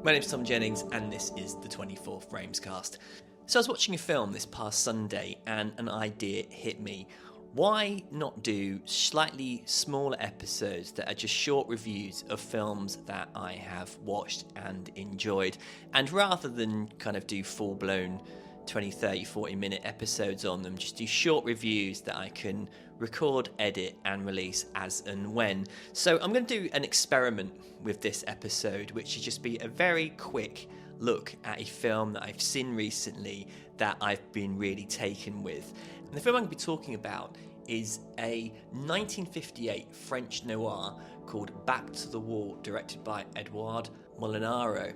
My name's Tom Jennings, and this is the 24 Frames Cast. So I was watching a film this past Sunday, and an idea hit me. Why not do slightly smaller episodes that are just short reviews of films that I have watched and enjoyed? And rather than kind of do full-blown 20, 30, 40-minute episodes on them, just do short reviews that I can record, edit, and release as and when. So I'm going to do an experiment with this episode, which should just be a very quick look at a film that I've seen recently that I've been really taken with. And the film I'm going to be talking about is a 1958 French noir called Back to the Wall, directed by Edouard Molinaro.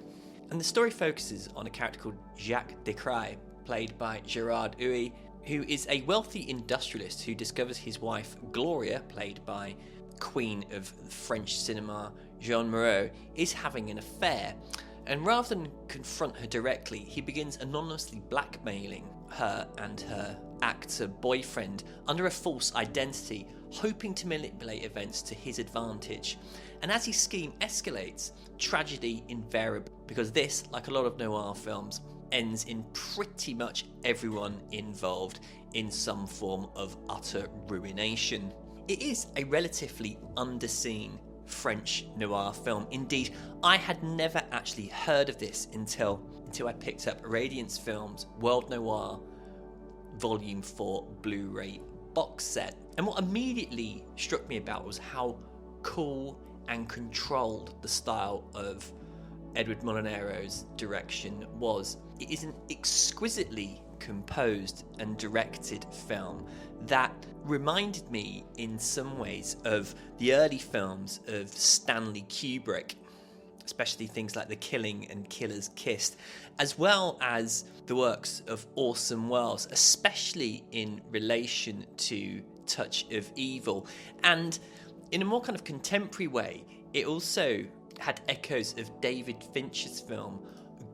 And the story focuses on a character called Jacques Descraye, played by Gérard Huey, who is a wealthy industrialist who discovers his wife Gloria, played by Queen of French cinema Jeanne Moreau, is having an affair. And rather than confront her directly, he begins anonymously blackmailing her and her actor boyfriend under a false identity, hoping to manipulate events to his advantage. And as his scheme escalates, tragedy invariably, because this, like a lot of noir films, ends in pretty much everyone involved in some form of utter ruination. It is a relatively underseen French noir film. Indeed, I had never actually heard of this until I picked up Radiance Films' World Noir Volume 4 Blu-ray box set. And what immediately struck me about was how cool and controlled the style of Edouard Molinaro's direction was. It is an exquisitely composed and directed film that reminded me in some ways of the early films of Stanley Kubrick, especially things like The Killing and Killer's Kiss, as well as the works of Orson Welles, especially in relation to Touch of Evil. And in a more kind of contemporary way, it also had echoes of David Fincher's film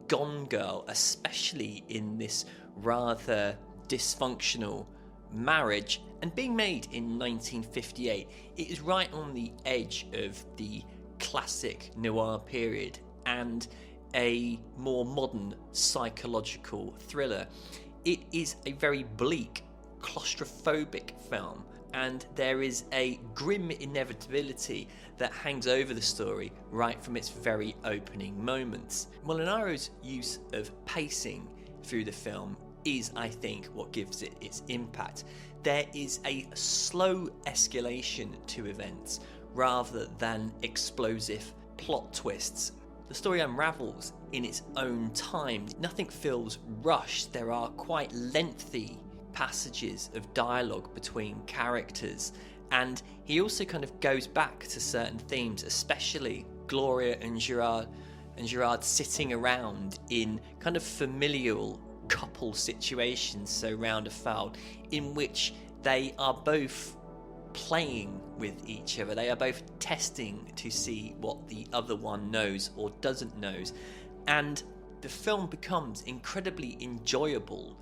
Gone Girl, especially in this rather dysfunctional marriage. And being made in 1958, it is right on the edge of the classic noir period and a more modern psychological thriller. It is a very bleak, claustrophobic film, and there is a grim inevitability that hangs over the story right from its very opening moments. Molinaro's use of pacing through the film is, I think, what gives it its impact. There is a slow escalation to events rather than explosive plot twists. The story unravels in its own time. Nothing feels rushed. There are quite lengthy passages of dialogue between characters, and he also kind of goes back to certain themes, especially Gloria and Gerard sitting around in kind of familial couple situations so roundabout, in which they are both playing with each other. They are both testing to see what the other one knows or doesn't knows, and the film becomes incredibly enjoyable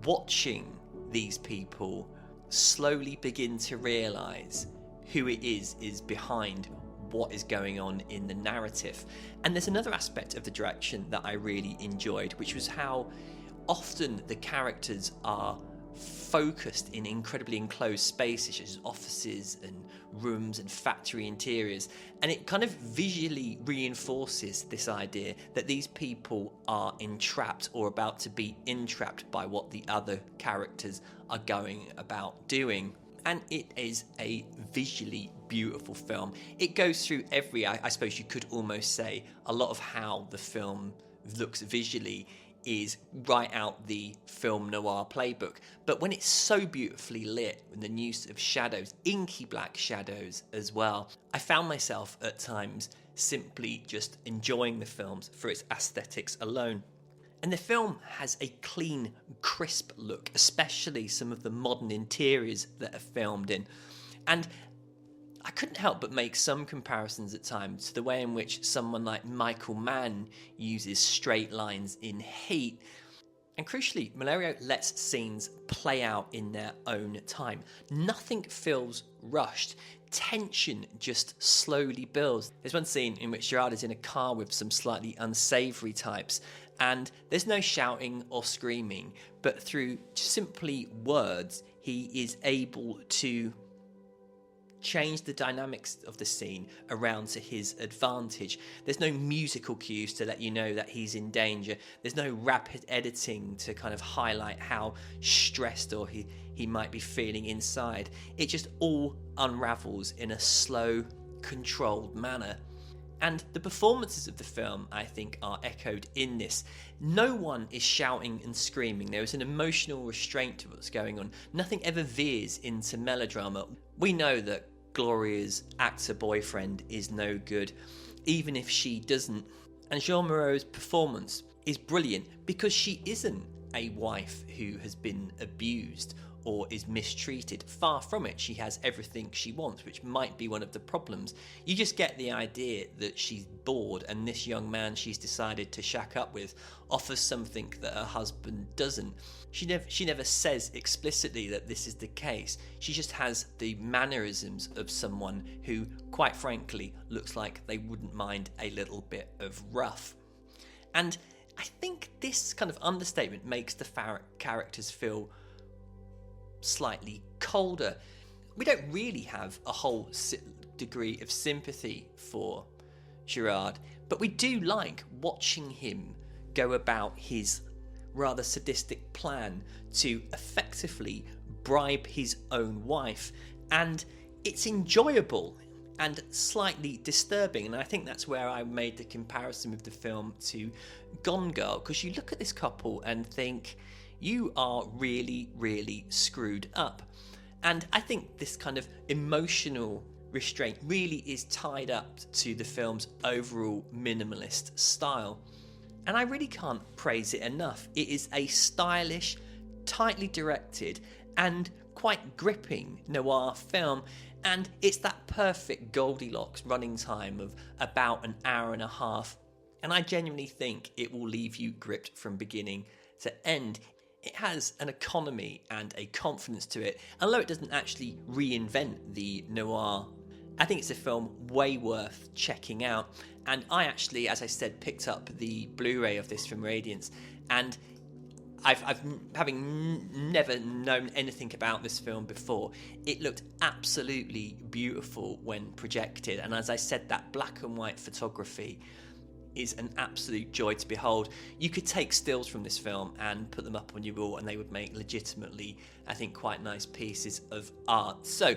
watching these people slowly begin to realise who it is behind what is going on in the narrative. And there's another aspect of the direction that I really enjoyed, which was how often the characters are focused in incredibly enclosed spaces, such as offices and rooms and factory interiors, and it kind of visually reinforces this idea that these people are entrapped or about to be entrapped by what the other characters are going about doing. And it is a visually beautiful film. It goes through I suppose you could almost say, a lot of how the film looks visually is right out the film noir playbook. But when it's so beautifully lit, with the use of shadows, inky black shadows as well, I found myself at times simply just enjoying the films for its aesthetics alone. And the film has a clean, crisp look, especially some of the modern interiors that are filmed in. And I couldn't help but make some comparisons at times to the way in which someone like Michael Mann uses straight lines in Heat. And crucially, Malerio lets scenes play out in their own time. Nothing feels rushed. Tension just slowly builds. There's one scene in which Gerard is in a car with some slightly unsavoury types, and there's no shouting or screaming, but through simply words, he is able to change the dynamics of the scene around to his advantage. There's no musical cues to let you know that he's in danger. There's no rapid editing to kind of highlight how stressed or he might be feeling inside. It just all unravels in a slow, controlled manner. And the performances of the film, I think, are echoed in this. No one is shouting and screaming. There is an emotional restraint to what's going on. Nothing ever veers into melodrama. We know that Gloria's actor boyfriend is no good, even if she doesn't. And Jean Moreau's performance is brilliant because she isn't a wife who has been abused or is mistreated. Far from it. She has everything she wants, which might be one of the problems. You just get the idea that she's bored, and this young man she's decided to shack up with offers something that her husband doesn't. She never says explicitly that this is the case. She just has the mannerisms of someone who, quite frankly, looks like they wouldn't mind a little bit of rough. And I think this kind of understatement makes the characters feel slightly colder. We don't really have a whole degree of sympathy for Gerard, but we do like watching him go about his rather sadistic plan to effectively bribe his own wife, and it's enjoyable and slightly disturbing. And I think that's where I made the comparison with the film to Gone Girl, because you look at this couple and think, you are really, really screwed up. And I think this kind of emotional restraint really is tied up to the film's overall minimalist style. And I really can't praise it enough. It is a stylish, tightly directed, and quite gripping noir film. And it's that perfect Goldilocks running time of about an hour and a half. And I genuinely think it will leave you gripped from beginning to end. It has an economy and a confidence to it. Although it doesn't actually reinvent the noir, I think it's a film way worth checking out. And I actually, as I said, picked up the Blu-ray of this from Radiance, and I've having never known anything about this film before, it looked absolutely beautiful when projected. And as I said, that black and white photography is an absolute joy to behold. You could take stills from this film and put them up on your wall, and they would make legitimately, I think, quite nice pieces of art. So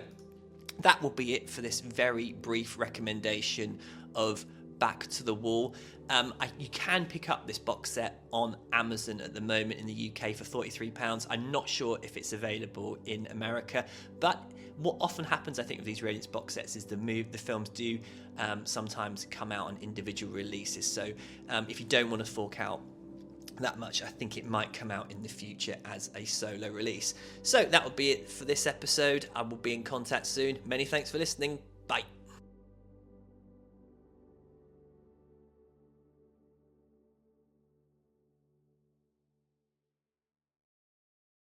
that will be it for this very brief recommendation of Back to the Wall. You can pick up this box set on Amazon at the moment in the UK for £43. I'm not sure if it's available in America, but what often happens, I think, with these Radiance box sets is the films do sometimes come out on individual releases. So if you don't want to fork out that much, I think it might come out in the future as a solo release. So that will be it for this episode. I will be in contact soon. Many thanks for listening. Bye.